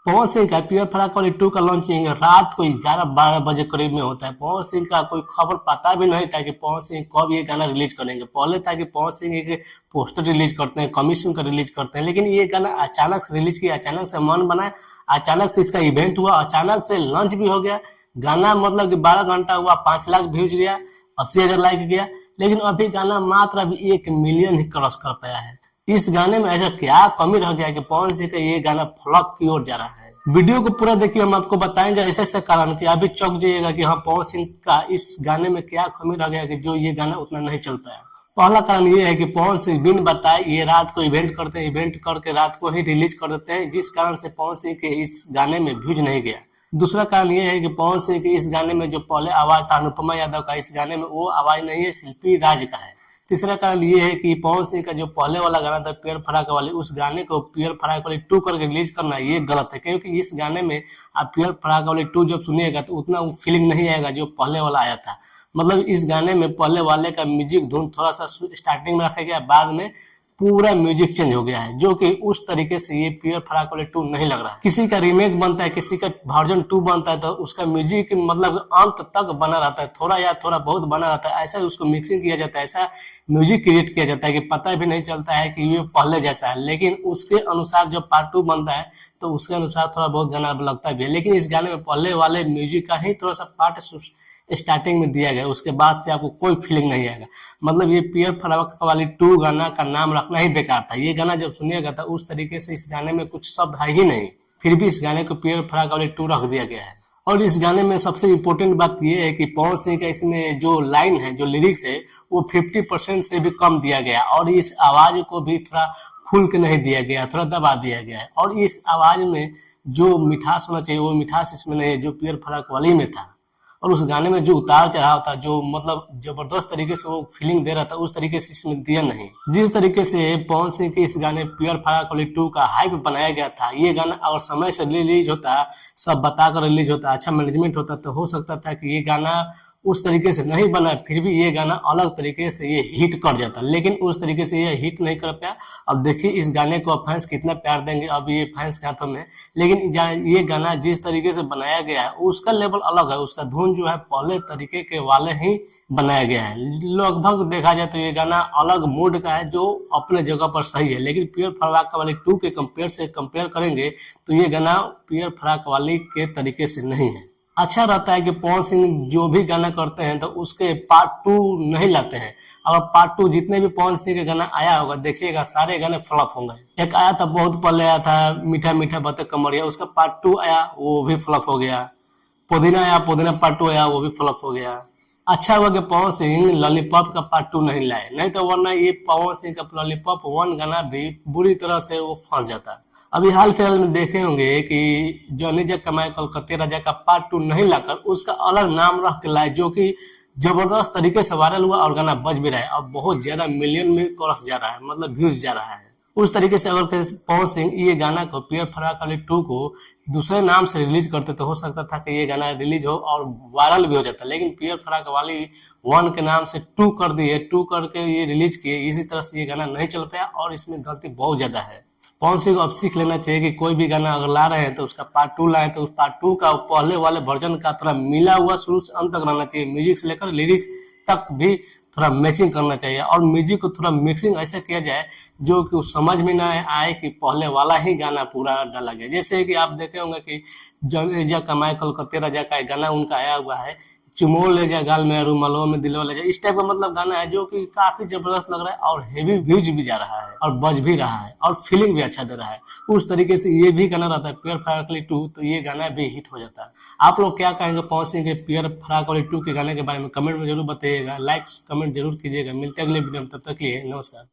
पवन सिंह का पियर फटाफट 2 का लॉन्चिंग रात को 11-12 बजे करीब में होता है। पवन सिंह का कोई खबर पता भी नहीं था कि पवन सिंह कब ये गाना रिलीज करेंगे। पहले था कि पवन सिंह एक पोस्टर रिलीज करते हैं, कमीशन का रिलीज करते हैं, लेकिन ये गाना अचानक से रिलीज किया, अचानक से मन बनाया, अचानक से इसका इवेंट हुआ, अचानक से लॉन्च भी हो गया। गाना मतलब कि 12 घंटा हुआ, 5 लाख व्यूज गया, 80,000 लाइक गया, लेकिन अभी गाना मात्र अभी 1 मिलियन ही क्रॉस कर पाया है। इस गाने में ऐसा क्या कमी रह गया कि पवन सिंह का ये गाना फ्लॉप की ओर जा रहा है। वीडियो को पूरा देखिए, हम आपको बताएंगे ऐसे ऐसे कारण कि अभी चौंक जाइएगा कि हाँ पवन सिंह का इस गाने में क्या कमी रह गया कि जो ये गाना उतना नहीं चल पाया। पहला कारण ये है कि पवन सिंह बिन बताए ये रात को इवेंट करते हैं, इवेंट करके रात को ही रिलीज कर देते हैं, जिस कारण से पवन सिंह के इस गाने में व्यूज नहीं गया। दूसरा कारण ये है कि पवन सिंह के इस गाने में जो पहले आवाज था अनुपमा यादव का, इस गाने में वो आवाज नहीं है, शिल्पी राज का है। तीसरा कारण ये है कि पवन सिंह का जो पहले वाला गाना था पियर फराक वाली, उस गाने को पियर फराक वाली 2 करके रिलीज करना ये गलत है, क्योंकि इस गाने में आप पियर फराक वाली 2 जब सुनिएगा तो उतना वो फीलिंग नहीं आएगा जो पहले वाला आया था। मतलब इस गाने में पहले वाले का म्यूजिक धुन थोड़ा सा स्टार्टिंग में रखा गया, बाद में पूरा म्यूजिक चेंज हो गया है, जो कि उस तरीके से ये पियर फराक वाले 2 नहीं लग रहा है। किसी का रीमेक बनता है, किसी का वर्जन 2 बनता है, तो उसका म्यूजिक मतलब अंत तक बना रहता है, थोड़ा या थोड़ा बहुत बना रहता है, ऐसा उसको मिक्सिंग किया जाता है, ऐसा म्यूजिक क्रिएट किया जाता है कि पता भी नहीं चलता है कि ये पहले जैसा है। लेकिन उसके अनुसार जब पार्ट 2 बनता है तो उसके अनुसार थोड़ा बहुत गाना लगता भी है, लेकिन इस गाने में पहले वाले म्यूजिक का ही थोड़ा सा पार्ट स्टार्टिंग में दिया गया, उसके बाद से आपको कोई फीलिंग नहीं आएगा। मतलब ये पियर फराक वाली 2 गाना का नाम रखना ही बेकार था। ये गाना जब सुनिएगा था उस तरीके से इस गाने में कुछ शब्द है ही नहीं, फिर भी इस गाने को पियर फराक वाली 2 रख दिया गया है। और इस गाने में सबसे इम्पोर्टेंट बात यह है कि पवन सिंह का इसमें जो लाइन है, जो लिरिक्स है, वो 50% से भी कम दिया गया, और इस आवाज को भी थोड़ा खुल के नहीं दिया गया, थोड़ा दबा दिया गया है। और इस आवाज में जो मिठास होना चाहिए वो मिठास इसमें नहीं है, जो पियर फराक वाली में था। और उस गाने में जो उतार चढ़ाव था, जो मतलब जबरदस्त तरीके से वो फीलिंग दे रहा था, उस तरीके से इसमें दिया नहीं। जिस तरीके से पवन सिंह के इस गाने पियर फराक वाली 2 का हाइप बनाया गया था, ये गाना अगर समय से रिलीज होता, सब बताकर रिलीज होता, अच्छा मैनेजमेंट होता, तो हो सकता था कि ये गाना उस तरीके से नहीं बना, फिर भी ये गाना अलग तरीके से ये हिट कर जाता, लेकिन उस तरीके से ये हिट नहीं कर पाया। अब देखिए इस गाने को अब फैंस कितना प्यार देंगे, अब ये फैंस के हाथों में। लेकिन ये गाना जिस तरीके से बनाया गया है उसका लेवल अलग है, उसका धुन जो है पहले तरीके के वाले ही बनाया गया है। लगभग देखा जाए तो ये गाना अलग मूड का है, जो अपने जगह पर सही है, लेकिन पियर फराक वाली 2 के कंपेयर करेंगे तो ये गाना पियर फराक वाली के तरीके से नहीं है। अच्छा रहता है कि पवन सिंह जो भी गाना करते हैं तो उसके पार्ट 2 नहीं लाते हैं। अगर पार्ट 2 जितने भी पवन सिंह के गाना आया होगा देखिएगा सारे गाने फ्लॉप होंगे। एक आया था, बहुत पहले आया था, मीठा मीठा बातें कमरिया, उसका पार्ट 2 आया वो भी फ्लॉप हो गया। पुदीना आया, पुदीना पार्ट 2 आया, वो भी फ्लॉप हो गया। अच्छा हुआ कि पवन सिंह लॉलीपॉप का पार्ट 2 नहीं लाए, नहीं तो वरना ये पवन सिंह का लॉलीपॉप 1 गाना भी बुरी तरह से वो फंस जाता। अभी हाल फिलहाल में देखे होंगे कि जॉनी जग कमाए कलकत्ते राजा का पार्ट 2 नहीं लाकर उसका अलग नाम रख के लाए, जो कि जबरदस्त तरीके से वायरल हुआ और गाना बज भी रहा है, अब बहुत ज्यादा मिलियन में क्रॉस जा रहा है, मतलब व्यूज जा रहा है। उस तरीके से अगर पवन सिंह ये गाना को पियर फराक वाली 2 को दूसरे नाम से रिलीज करते तो हो सकता था कि ये गाना रिलीज हो और वायरल भी हो जाता, लेकिन पियर फराक वाली 1 के नाम से 2 कर दिए, 2 करके ये रिलीज किए, इसी तरह से ये गाना नहीं चल पाया और इसमें गलती बहुत ज्यादा है। पवन सिंह को अब सीख लेना चाहिए कि कोई भी गाना अगर ला रहे हैं तो उसका पार्ट 2 लाए, तो उस पार्ट 2 का पहले वाले वर्जन का थोड़ा मिला हुआ शुरू से अंत तक रहना चाहिए, म्यूजिक से लेकर लिरिक्स तक भी थोड़ा मैचिंग करना चाहिए, और म्यूजिक को थोड़ा मिक्सिंग ऐसा किया जाए जो कि समझ में ना आए कि पहले वाला ही गाना पूरा डाला गया। जैसे कि आप देखे होंगे कि जॉनी जग कमाए कलकत्ते राजा का गाना उनका आया हुआ है, चुमो ले जा गाल में रुमालों में दिलवा ले जा, इस टाइप का मतलब गाना है जो कि काफी जबरदस्त लग रहा है और हेवी व्यूज भी जा रहा है और बज भी रहा है और फीलिंग भी अच्छा दे रहा है। उस तरीके से ये भी गाना रहता है पियर फराक वाली 2, तो ये गाना भी हिट हो जाता है। आप लोग क्या कहेंगे पवन सिंह के पियर फराक वाली 2 के गाने के बारे में कमेंट में जरूर बताइएगा, लाइक कमेंट जरूर कीजिएगा। मिलते हैं अगले वीडियो में, तब तक के लिए नमस्कार।